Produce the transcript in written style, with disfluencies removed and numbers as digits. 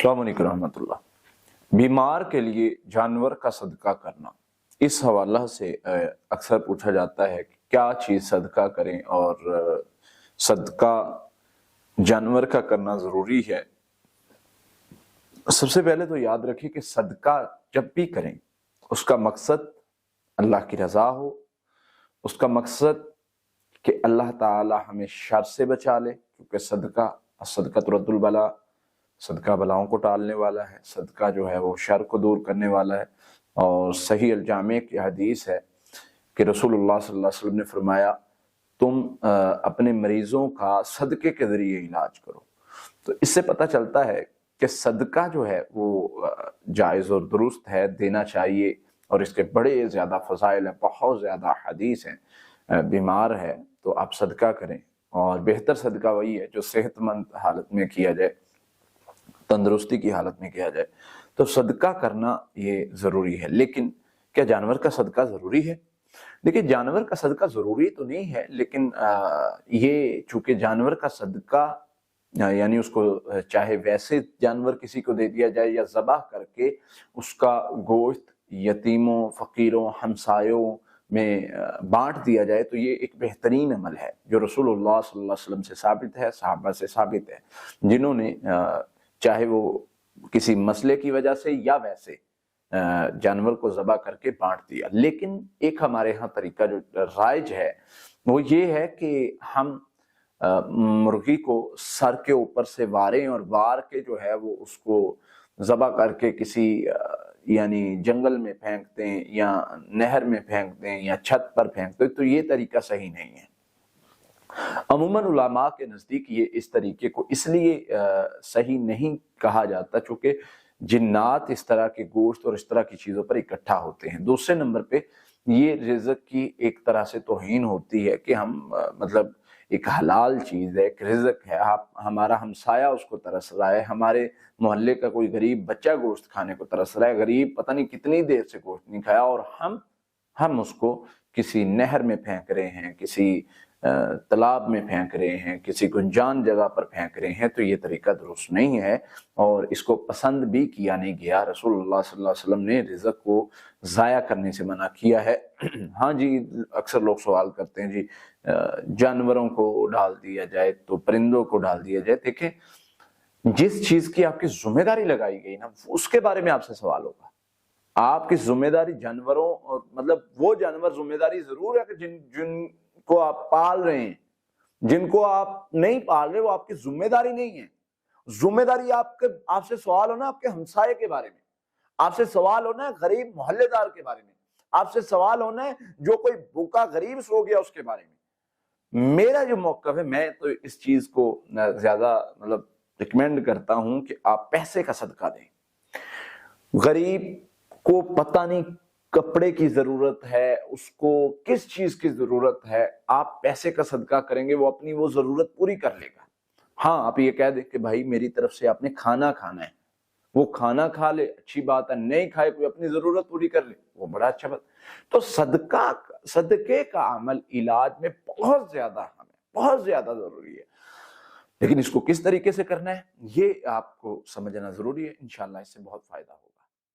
अस्सलाम वालेकुम रहमतुल्लाह। बीमार के लिए जानवर का सदका करना, इस हवाला से अक्सर पूछा जाता है कि क्या चीज़ सदका करें और सदका जानवर का करना ज़रूरी है। सबसे पहले तो याद रखिए कि सदका जब भी करें उसका मकसद अल्लाह की रज़ा हो, उसका मकसद कि अल्लाह ताला हमें शर से बचा ले, क्योंकि सदका तुरद्दुल बला, सदका बलाओं को टालने वाला है, सदका जो है वो शर को दूर करने वाला है। और सही अल जामे की हदीस है कि रसूलुल्लाह सल्लल्लाहु अलैहि वसल्लम ने फरमाया, तुम अपने मरीजों का सदके के ज़रिए इलाज करो। तो इससे पता चलता है कि सदका जो है वो जायज़ और दुरुस्त है, देना चाहिए, और इसके बड़े ज़्यादा फ़ज़ाइल हैं, बहुत ज़्यादा हदीस हैं। बीमार है तो आप सदका करें, और बेहतर सदका वही है जो सेहतमंद हालत में किया जाए, तंदुरुस्ती की हालत में किया जाए। तो सदका करना ये ज़रूरी है। लेकिन क्या जानवर का सदका ज़रूरी है? देखिए, जानवर का सदका ज़रूरी तो नहीं है, लेकिन ये चूँकि जानवर का सदका यानी उसको चाहे वैसे जानवर किसी को दे दिया जाए या ज़बह करके उसका गोश्त यतीमों, फ़कीरों, हमसायों में बांट दिया जाए, तो ये एक बेहतरीन अमल है जो रसूलुल्लाह सल्लल्लाहु अलैहि वसल्लम से साबित है, सहाबा से साबित है, जिन्होंने चाहे वो किसी मसले की वजह से या वैसे जानवर को ज़बह करके बांट दिया। लेकिन एक हमारे यहाँ तरीका जो राइज है वो ये है कि हम मुर्गी को सर के ऊपर से वारें, और वार के जो है वो उसको ज़बह करके किसी यानी जंगल में फेंक दें या नहर में फेंक दें या छत पर फेंक दें, तो ये तरीका सही नहीं है। अमूमन उलमा के नज़दीक ये इस तरीके को इसलिए सही नहीं कहा जाता चूँकि जिन्नात इस तरह के गोश्त और इस तरह की चीज़ों पर इकट्ठा होते हैं। दूसरे नंबर पे ये रिज़्क की एक तरह से तौहीन होती है कि हम मतलब एक हलाल चीज़ है, एक रिज़्क है, आप हमारा हमसाया उसको तरस रहा है, हमारे मोहल्ले का कोई गरीब बच्चा गोश्त खाने को तरस रहा है, गरीब पता नहीं कितनी देर से गोश्त नहीं खाया, और हम उसको किसी नहर में फेंक रहे हैं, किसी तालाब में फेंक रहे हैं, किसी गुंजान जगह पर फेंक रहे हैं, तो ये तरीका दुरुस्त नहीं है और इसको पसंद भी किया नहीं गया। रसूलुल्लाह सल्लल्लाहु अलैहि वसल्लम ने रिज़्क को ज़ाया करने से मना किया है। हाँ जी, अक्सर लोग सवाल करते हैं जी जानवरों को डाल दिया जाए तो परिंदों को डाल दिया जाए। देखें, जिस चीज़ की आपकी जिम्मेदारी लगाई गई ना, उसके बारे में आपसे सवाल होगा। आपकी जिम्मेदारी जानवरों और मतलब वो जानवर जिम्मेदारी जरूर है कि जिनको आप पाल रहे हैं, जिनको आप नहीं पाल रहे वो आपकी जिम्मेदारी नहीं है। जिम्मेदारी आपसे सवाल होना आपके हमसाये के बारे में, आपसे सवाल होना है गरीब मोहल्लेदार के बारे में, आपसे सवाल होना है जो कोई भूखा गरीब सो गया उसके बारे में। मेरा जो मौक़िफ़ है, मैं तो इस चीज को ज्यादा मतलब रिकमेंड करता हूं कि आप पैसे का सदका दें। गरीब को पता नहीं कपड़े की जरूरत है, उसको किस चीज की जरूरत है, आप पैसे का सदका करेंगे वो अपनी वो जरूरत पूरी कर लेगा। हाँ, आप ये कह दें कि भाई मेरी तरफ से आपने खाना खाना है, वो खाना खा ले, अच्छी बात है, नहीं खाए कोई अपनी जरूरत पूरी कर ले, वो बड़ा अच्छा बात। तो सदके का अमल इलाज में बहुत ज्यादा जरूरी है। लेकिन इसको किस तरीके से करना है ये आपको समझना जरूरी है। इंशाअल्लाह इससे बहुत फायदा होगा।